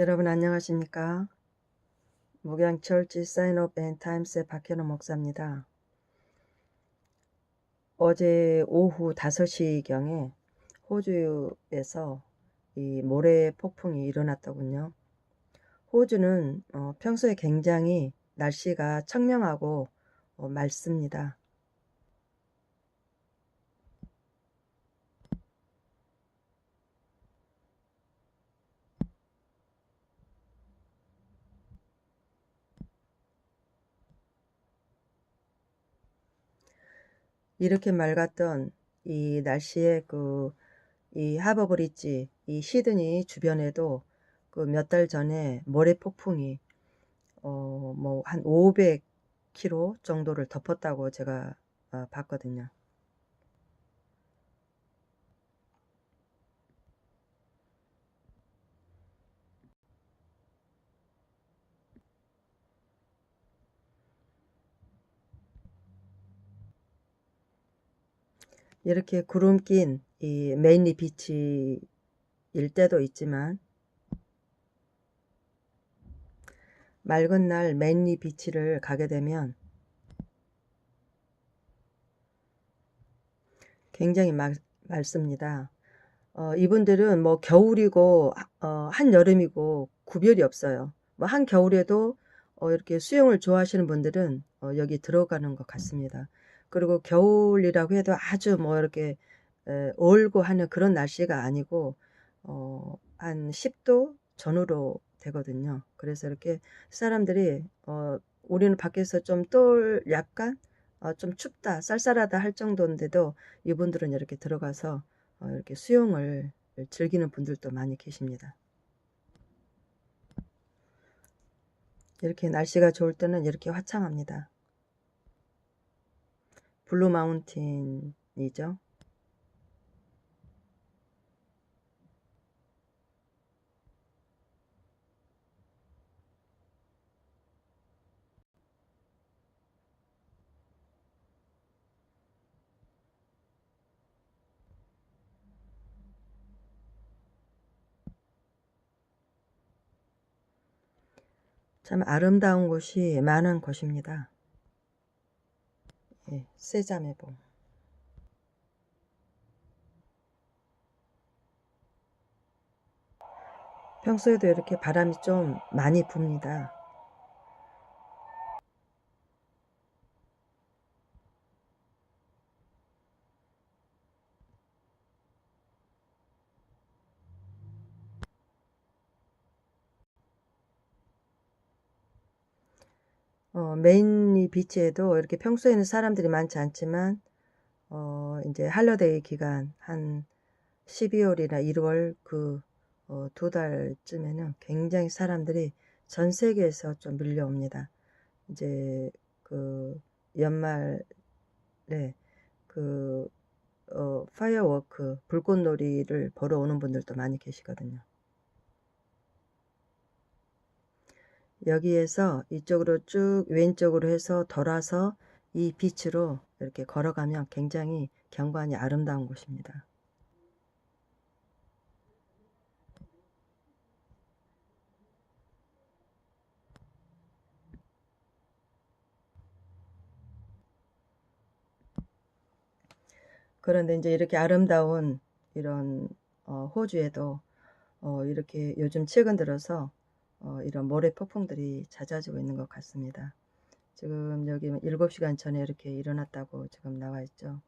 여러분 안녕하십니까? 목양철치 사인업 앤 타임스의 박현우 목사입니다. 어제 오후 5시경에 호주에서 이 모래 폭풍이 일어났더군요. 호주는 평소에 굉장히 날씨가 청명하고 맑습니다. 이렇게 맑았던 이 날씨에 이 하버 브릿지, 이 시드니 주변에도 그 몇 달 전에 모래 폭풍이 뭐 한 500km 정도를 덮었다고 제가 봤거든요. 이렇게 구름 낀 이 메인리 비치일 때도 있지만, 맑은 날 메인리 비치를 가게 되면 굉장히 맑습니다. 이분들은 뭐 겨울이고 한여름이고 구별이 없어요. 뭐 한겨울에도 이렇게 수영을 좋아하시는 분들은 여기 들어가는 것 같습니다. 그리고 겨울이라고 해도 아주 뭐 이렇게 얼고 하는 그런 날씨가 아니고 한 10도 전후로 되거든요. 그래서 이렇게 사람들이 우리는 밖에서 좀 약간 좀 춥다, 쌀쌀하다 할 정도인데도 이분들은 이렇게 들어가서 이렇게 수영을 즐기는 분들도 많이 계십니다. 이렇게 날씨가 좋을 때는 이렇게 화창합니다. 블루 마운틴이죠. 참 아름다운 곳이 많은 곳입니다. 예, 세자매봉. 평소에도 이렇게 바람이 좀 많이 붑니다. 메인리 비치에도 이렇게 평소에는 사람들이 많지 않지만 이제 할러데이 기간 한 12월이나 1월 그 2달쯤에는 굉장히 사람들이 전 세계에서 좀 밀려옵니다. 이제 그 연말에 그 파이어워크 불꽃놀이를 보러 오는 분들도 많이 계시거든요. 여기에서 이쪽으로 쭉 왼쪽으로 해서 돌아서 이 빛으로 이렇게 걸어가면 굉장히 경관이 아름다운 곳입니다. 그런데 이제 이렇게 아름다운 이런 호주에도 이렇게 요즘 최근 들어서 이런 모래 폭풍들이 잦아지고 있는 것 같습니다. 지금 여기 7시간 전에 이렇게 일어났다고 지금 나와 있죠.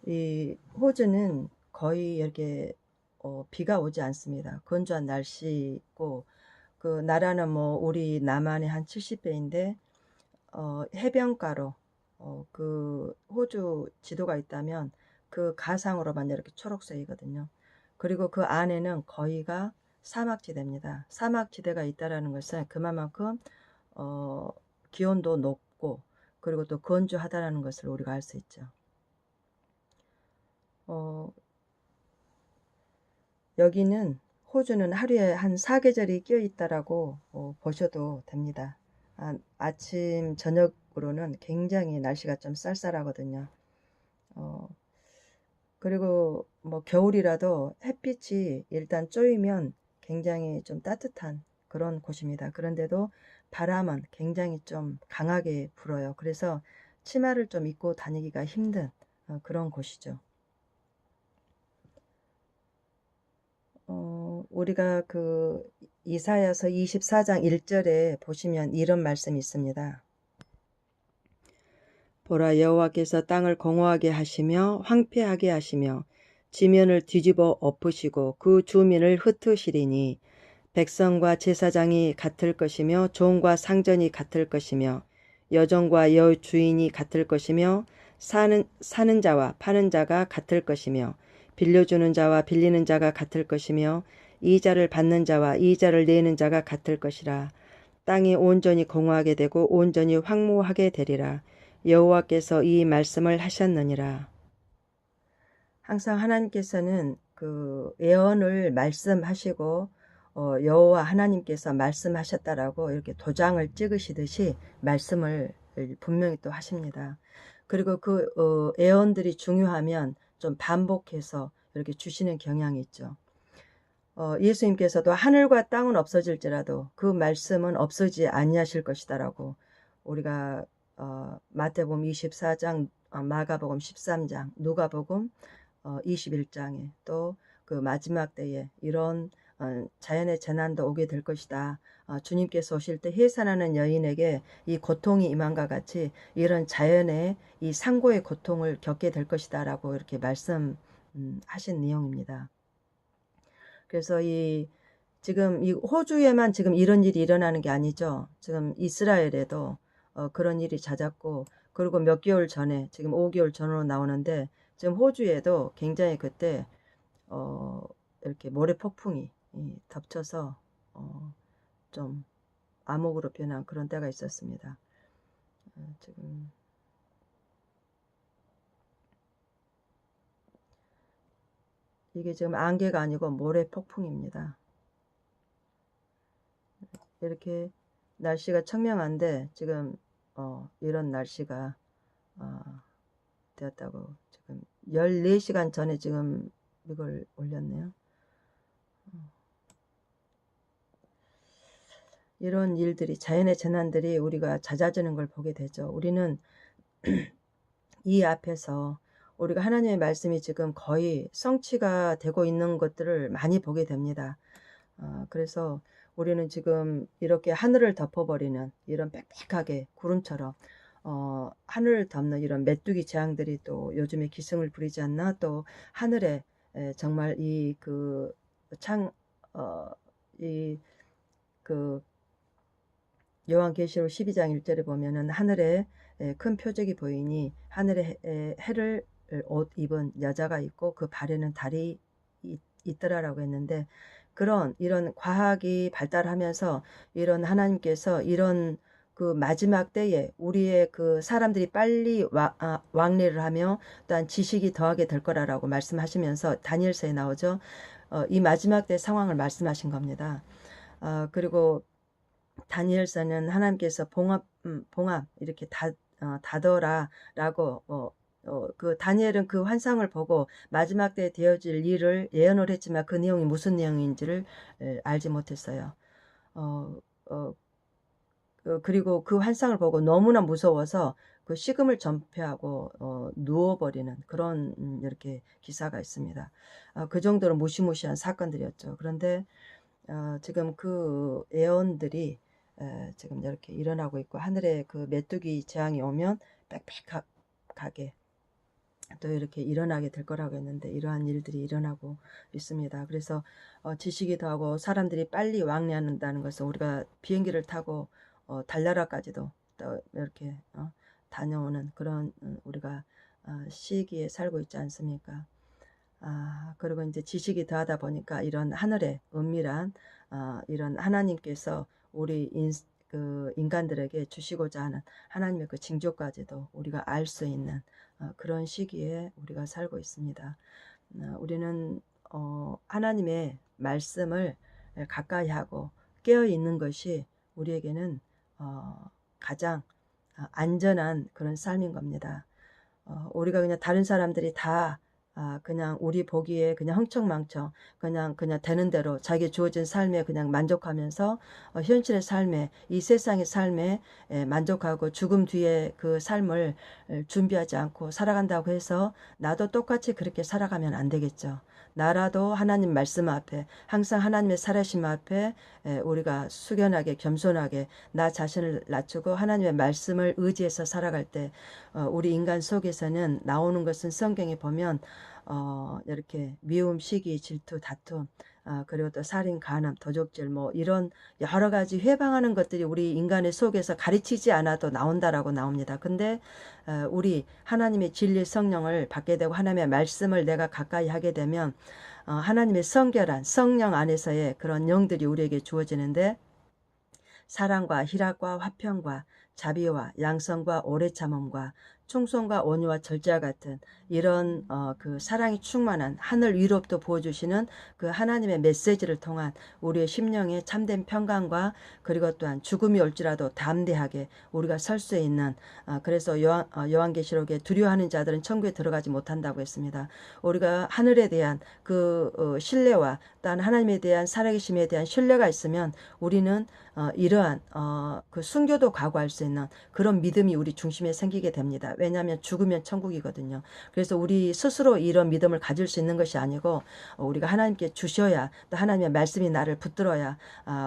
이 호주는 거의 이렇게 비가 오지 않습니다. 건조한 날씨고, 그 나라는 뭐 우리 남한의 한 70배인데 해변가로 그 호주 지도가 있다면 그 가상으로만 이렇게 초록색이거든요. 그리고 그 안에는 거의가 사막지대입니다. 사막지대가 있다라는 것은 그만큼 어, 기온도 높고 그리고 또 건조하다라는 것을 우리가 알 수 있죠. 어, 여기는 호주는 하루에 한 4계절이 끼어 있다라고 보셔도 됩니다. 아침 저녁으로는 굉장히 날씨가 좀 쌀쌀하거든요. 어, 그리고 뭐 겨울이라도 햇빛이 일단 쪼이면 굉장히 좀 따뜻한 그런 곳입니다. 그런데도 바람은 굉장히 좀 강하게 불어요. 그래서 치마를 좀 입고 다니기가 힘든 그런 곳이죠. 우리가 그 이사야서 24장 1절에 보시면 이런 말씀이 있습니다. 보라, 여호와께서 땅을 공허하게 하시며 황폐하게 하시며 지면을 뒤집어 엎으시고 그 주민을 흩으시리니 백성과 제사장이 같을 것이며 종과 상전이 같을 것이며 여종과 여주인이 같을 것이며 사는 자와 파는 자가 같을 것이며 빌려주는 자와 빌리는 자가 같을 것이며 이자를 받는 자와 이자를 내는 자가 같을 것이라. 땅이 온전히 공허하게 되고 온전히 황무하게 되리라. 여호와께서 이 말씀을 하셨느니라. 항상 하나님께서는 그 예언을 말씀하시고 여호와 하나님께서 말씀하셨다라고 이렇게 도장을 찍으시듯이 말씀을 분명히 또 하십니다. 그리고 그 예언들이 중요하면 좀 반복해서 이렇게 주시는 경향이 있죠. 예수님께서도 하늘과 땅은 없어질지라도 그 말씀은 없어지지 아니하실 것이다라고 우리가 마태복음 24장, 마가복음 13장, 누가복음 21장에 또 그 마지막 때에 이런 자연의 재난도 오게 될 것이다. 주님께서 오실 때 해산하는 여인에게 이 고통이 임한과 같이 이런 자연의 이 상고의 고통을 겪게 될 것이다 라고 이렇게 말씀하신 내용입니다. 그래서 지금 이 호주에만 지금 이런 일이 일어나는 게 아니죠. 지금 이스라엘에도 그런 일이 잦았고, 그리고 몇 개월 전에, 지금 5개월 전으로 나오는데, 지금 호주에도 굉장히 그때 이렇게 모래 폭풍이 덮쳐서 좀 암흑으로 변한 그런 때가 있었습니다. 지금 이게 지금 안개가 아니고 모래 폭풍입니다. 이렇게 날씨가 청명한데 지금 이런 날씨가 되었다고 지금 14시간 전에 지금 이걸 올렸네요. 이런 일들이, 자연의 재난들이 우리가 잦아지는 걸 보게 되죠. 우리는 이 앞에서 우리가 하나님의 말씀이 지금 거의 성취가 되고 있는 것들을 많이 보게 됩니다. 그래서 우리는 지금 이렇게 하늘을 덮어버리는 이런 빽빽하게 구름처럼 하늘을 덮는 이런 메뚜기 재앙들이 또 요즘에 기승을 부리지 않나. 또 하늘에 정말 요한계시록 12장 1절에 보면은 하늘에 큰 표적이 보이니 하늘에 해를 옷 입은 여자가 있고 그 발에는 달이 있더라라고 했는데, 이런 과학이 발달하면서 이런 하나님께서 이런 그 마지막 때에 우리의 그 사람들이 빨리 왕래를 하며 또한 지식이 더하게 될 거라고 말씀하시면서 다니엘서에 나오죠. 이 마지막 때 상황을 말씀하신 겁니다. 그리고 다니엘서는 하나님께서 봉합 이렇게 닫어라라고 그 다니엘은 그 환상을 보고 마지막 때 되어질 일을 예언을 했지만 그 내용이 무슨 내용인지를 알지 못했어요. 그리고 그 환상을 보고 너무나 무서워서 그 식음을 전폐하고 누워버리는 그런 이렇게 기사가 있습니다. 그 정도로 무시무시한 사건들이었죠. 그런데 지금 그 예언들이 지금 이렇게 일어나고 있고, 하늘에 그 메뚜기 재앙이 오면 빽빽하게 또 이렇게 일어나게 될 거라고 했는데 이러한 일들이 일어나고 있습니다. 그래서 지식이 더하고 사람들이 빨리 왕래한다는 것은 우리가 비행기를 타고 달나라까지도 또 이렇게 다녀오는 그런 우리가 시기에 살고 있지 않습니까? 그리고 이제 지식이 더하다 보니까 이런 하늘의 은밀한 이런 하나님께서 우리 인간들에게 주시고자 하는 하나님의 그 징조까지도 우리가 알 수 있는 그런 시기에 우리가 살고 있습니다. 우리는 하나님의 말씀을 가까이 하고 깨어 있는 것이 우리에게는 가장 안전한 그런 삶인 겁니다. 우리가 그냥 다른 사람들이 다 그냥 우리 보기에 그냥 흥청망청 그냥 되는 대로 자기 주어진 삶에 그냥 만족하면서 현실의 삶에 이 세상의 삶에 만족하고 죽음 뒤에 그 삶을 준비하지 않고 살아간다고 해서 나도 똑같이 그렇게 살아가면 안 되겠죠. 나라도 하나님 말씀 앞에 항상 하나님의 살아심 앞에 우리가 숙연하게 겸손하게 나 자신을 낮추고 하나님의 말씀을 의지해서 살아갈 때 우리 인간 속에서는 나오는 것은 성경에 보면 이렇게 미움, 시기, 질투, 다툼, 그리고 또 살인, 간음, 도적질 뭐 이런 여러 가지 회방하는 것들이 우리 인간의 속에서 가르치지 않아도 나온다라고 나옵니다. 근데 우리 하나님의 진리 성령을 받게 되고 하나님의 말씀을 내가 가까이 하게 되면 하나님의 성결한 성령 안에서의 그런 영들이 우리에게 주어지는데 사랑과 희락과 화평과 자비와 양성과 오래 참음과 충성과 온유와 절제와 같은 이런 그 사랑이 충만한 하늘 위로부터 부어주시는 그 하나님의 메시지를 통한 우리의 심령의 참된 평강과 그리고 또한 죽음이 올지라도 담대하게 우리가 설 수 있는 그래서 요한계시록에 두려워하는 자들은 천국에 들어가지 못한다고 했습니다. 우리가 하늘에 대한 그 신뢰와 또한 하나님에 대한 살아계심에 대한 신뢰가 있으면 우리는 이러한 그 순교도 각오할 수 있는 그런 믿음이 우리 중심에 생기게 됩니다. 왜냐하면 죽으면 천국이거든요. 그래서 우리 스스로 이런 믿음을 가질 수 있는 것이 아니고 우리가 하나님께 주셔야 또 하나님의 말씀이 나를 붙들어야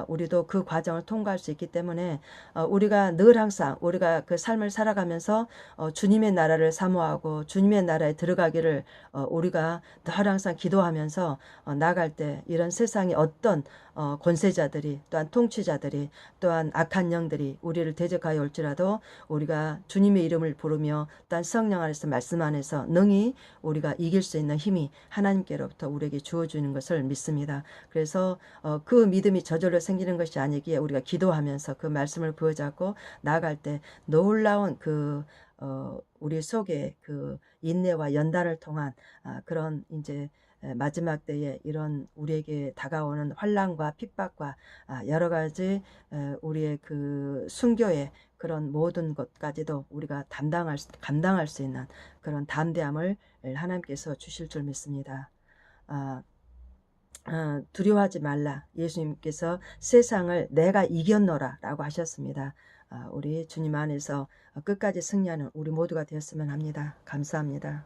우리도 그 과정을 통과할 수 있기 때문에 우리가 늘 항상 우리가 그 삶을 살아가면서 주님의 나라를 사모하고 주님의 나라에 들어가기를 우리가 늘 항상 기도하면서 나갈 때 이런 세상의 어떤 권세자들이 또한 통치자들이 또한 악한 영들이 우리를 대적하여 올지라도 우리가 주님의 이름을 부르며 또한 성령 안에서 말씀 안에서 능히 우리가 이길 수 있는 힘이 하나님께로부터 우리에게 주어주는 것을 믿습니다. 그래서 그 믿음이 저절로 생기는 것이 아니기에 우리가 기도하면서 그 말씀을 부여잡고 나아갈 때 놀라운 그 우리 속에 그 인내와 연단을 통한 그런 이제 마지막 때에 이런 우리에게 다가오는 환난과 핍박과 여러 가지 우리의 그 순교의 그런 모든 것까지도 우리가 감당할 수 있는 그런 담대함을 하나님께서 주실 줄 믿습니다. 두려워하지 말라. 예수님께서 세상을 내가 이겼노라 라고 하셨습니다. 우리 주님 안에서 끝까지 승리하는 우리 모두가 되었으면 합니다. 감사합니다.